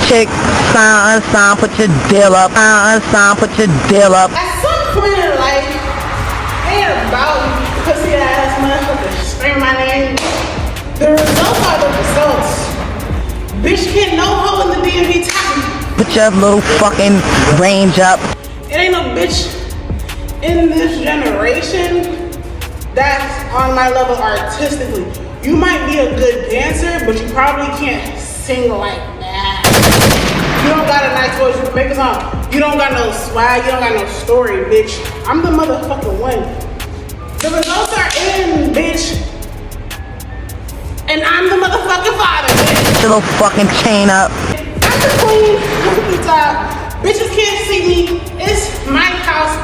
chick, sign, put your deal up. Sign, put your deal up. At some point in life, ain't about pussy ass motherfuckers scream my name. The results are the results. Bitch can't no hoe in the DMV top. Put your little fucking range up. It ain't no bitch in this generation that's on my level artistically. You might be a good dancer, but you probably can't sing like that. You don't got a nice voice, you can make a song. You don't got no swag, you don't got no story, bitch. I'm the motherfucking one. The results are in, bitch. And I'm the motherfucking father, bitch. Put your little fucking chain up. I'm the queen of the top. Bitches can't see me. It's my house.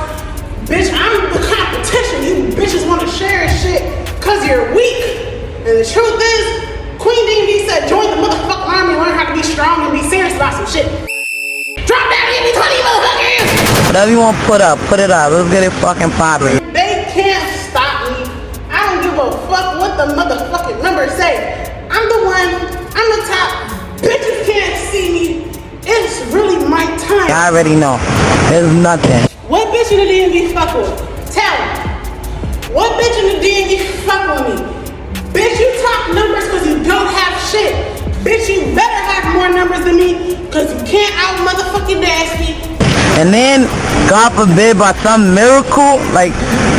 Bitch, I'm the competition. You bitches want to share shit because you're weak. And the truth is, Queen DMV said, join the motherfucking army, learn how to be strong and be serious about some shit. Drop down and give me 20 motherfuckers! Whatever you want to put up, put it up. Let's get it fucking poppin'. They can't stop me. I don't give a fuck what the motherfucking numbers say. I'm the one. I'm the top. Bitches can't see me. It's really my time. I already know. There's nothing. What bitch in the DMV fuck with me? Tell me. What bitch in the DMV fuck with me? Bitch, you talk numbers because you don't have shit. Bitch, you better have more numbers than me because you can't out motherfucking dash me. And then, God forbid, by some miracle, like,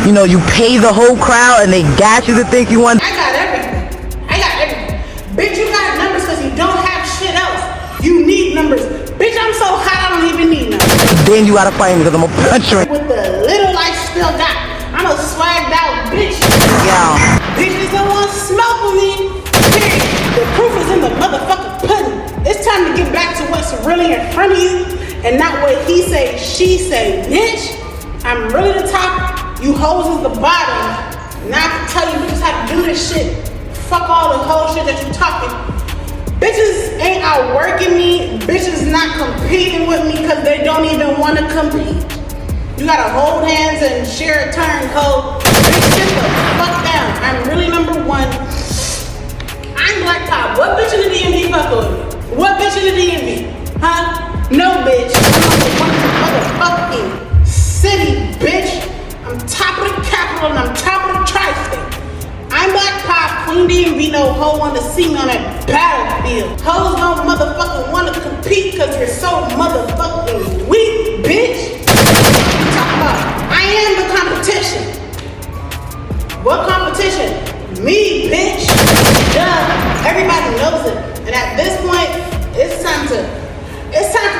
you know, you pay the whole crowd and they got you to think you won. I got everything. I got everything. Bitch, you got numbers because you don't have shit else. You need numbers. Bitch, I'm so hot I don't even need numbers. Then you gotta fight me because I'm a puncher. With the little I still got, I'm a swagged out bitch. Yeah. Bitches don't want to smoke with me. Period. The proof is in the motherfucking pudding. It's time to get back to what's really in front of you and not what he say, she say. Bitch, I'm really the top. You hoes is the bottom. Now I can tell you bitches how to do this shit. Fuck all the whole shit that you talking. Bitches ain't outworking me. Bitches not competing with me because they don't even want to compete. You gotta hold hands and share a turncoat. Bitch, sit the fuck down. I'm really number one. I'm Blacpop. What bitch in the DMV fuck with me? What bitch in the DMV? Huh? No bitch. I'm number one in the motherfucking city, bitch. I'm top of the capital and I'm top of the tri-state. I'm Blacpop. Queen DMV no hoe want to see me on that battlefield. Hoes don't motherfucking want to compete because you're so motherfucking weak, bitch. I am the competition. What competition? Me, bitch. Duh. Everybody knows it. And at this point, it's time for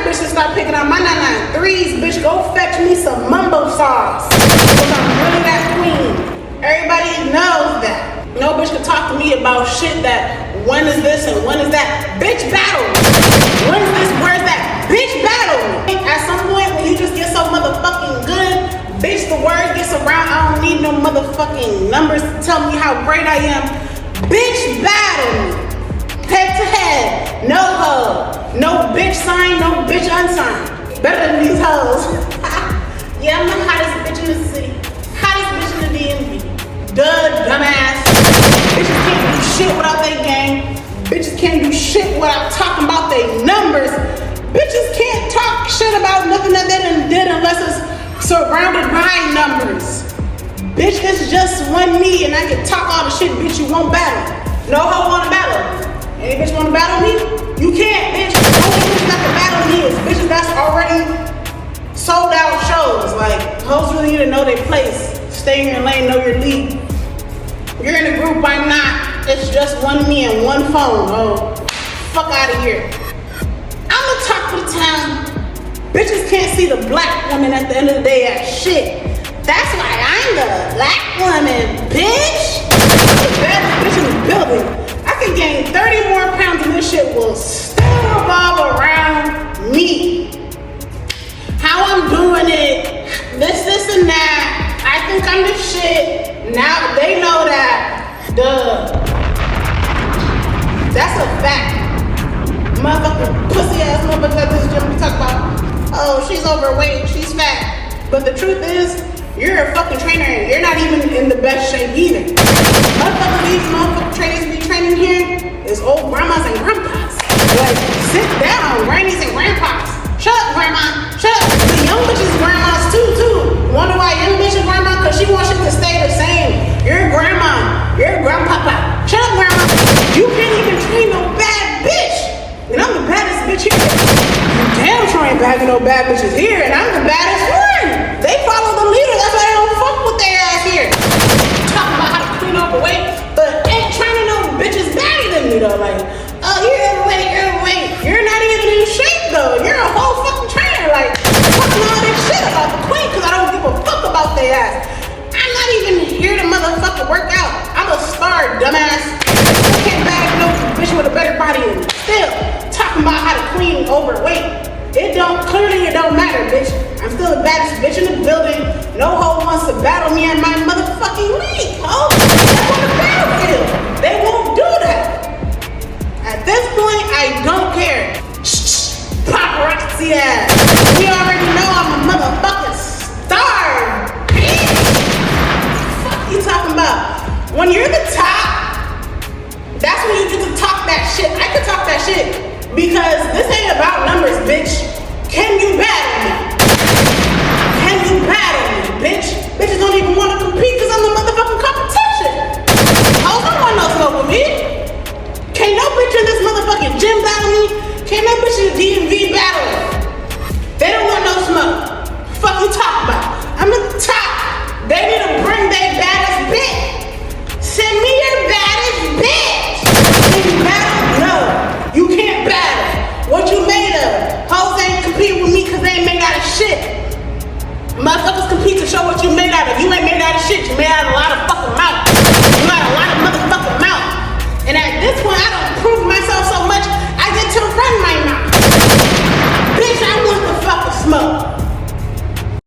bitch to start picking out my 993s. Bitch, go fetch me some mumbo sauce. Because I'm really that queen. Everybody knows that. No bitch can talk to me about shit that when is this and when is that. Bitch, battle. When is this? Where's that? Bitch, battle. At some point when you just get so motherfucking good, bitch, the word gets around. I don't need no motherfucking numbers to tell me how great I am. Bitch, battle me. Head to head. No hoe. No bitch sign, no bitch unsigned. Better than these hoes. Yeah, I'm the hottest bitch in the city. Hottest bitch in the DMV. Duh, dumbass. Bitches can't do shit without they gang. Bitches can't do shit without talking about their numbers. Bitches can't talk shit about nothing that they done did unless it's surrounded by numbers. Bitch, it's just one me and I can talk all the shit, bitch, you won't battle. No hoe wanna battle. Any bitch wanna battle me? You can't, bitch. Only bitch that can battle me is bitches that's already sold out shows. Like, hoes really need to know their place. Stay in your lane, know your league. You're in a group, I'm not. It's just one me and one phone. Oh, fuck out of here. I'm the top of the town. Bitches can't see the black woman at the end of the day as shit. That's why I'm the black woman, bitch. I'm the baddest bitch in the building. I can gain 30 more pounds and this shit will still revolve around me. How I'm doing it, this and that. I think I'm the shit. Now they know that. Duh. That's a fact. Motherfucking pussy ass motherfuckers at this gym we talk about, oh, she's overweight, she's fat. But the truth is, you're a fucking trainer and you're not even in the best shape either. These motherfucking trainers be training here is old grandmas and grandpas. Like, sit down right grannies and grandpas. Shut up, grandma. Shut up. The young bitches grandmas too. Wonder why young bitches grandma? Cause she wants shit to stay the same. You're a grandma. You're a grandpapa. Shut up, grandma. You can't even train no bad bitch. And I'm the baddest bitch here. Damn sure ain't bagging no bad bitches here. And I'm the baddest one. They follow the leader. That's why they don't fuck with their ass here. Talking about how to clean overweight, but ain't training no bitches badder than me though. Like, oh, you're overweight. You're not even in shape though. You're a whole fucking trainer. Like, talking all this shit about the queen because I don't give a fuck about their ass. I'm not even here to motherfucking work out. I'm a star, dumbass. I can't bag no bitch with a better body than me. Still talking about how to clean overweight. It don't matter, bitch. I'm still the baddest bitch in the building. No hoe wants to battle me in my motherfucking league, ho. That's on the battlefield. They won't do that. At this point, I don't care. Paparazzi ass. We already know I'm a motherfucking star. Fuck you talking about? When you're the top, that's when you get to talk that shit. I can talk that shit because this ain't about numbers, bitch. Can you battle me? Can you battle me, bitch? Bitches don't even want to compete because I'm the motherfucking competition. Hoes don't want no smoke with me. Can't no bitch in this motherfucking gym battle me. Can't no bitch in the DMV battle me. They don't want no smoke. Fuck you talk about? I'm at the top. They need to bring their baddest bitch. Send me your baddest bitch. Can you battle? No. You can't battle. What you made of? Hoes ain't compete with me because they ain't made out of shit. Motherfuckers compete to show what you made out of. You ain't made out of shit. You made out of a lot of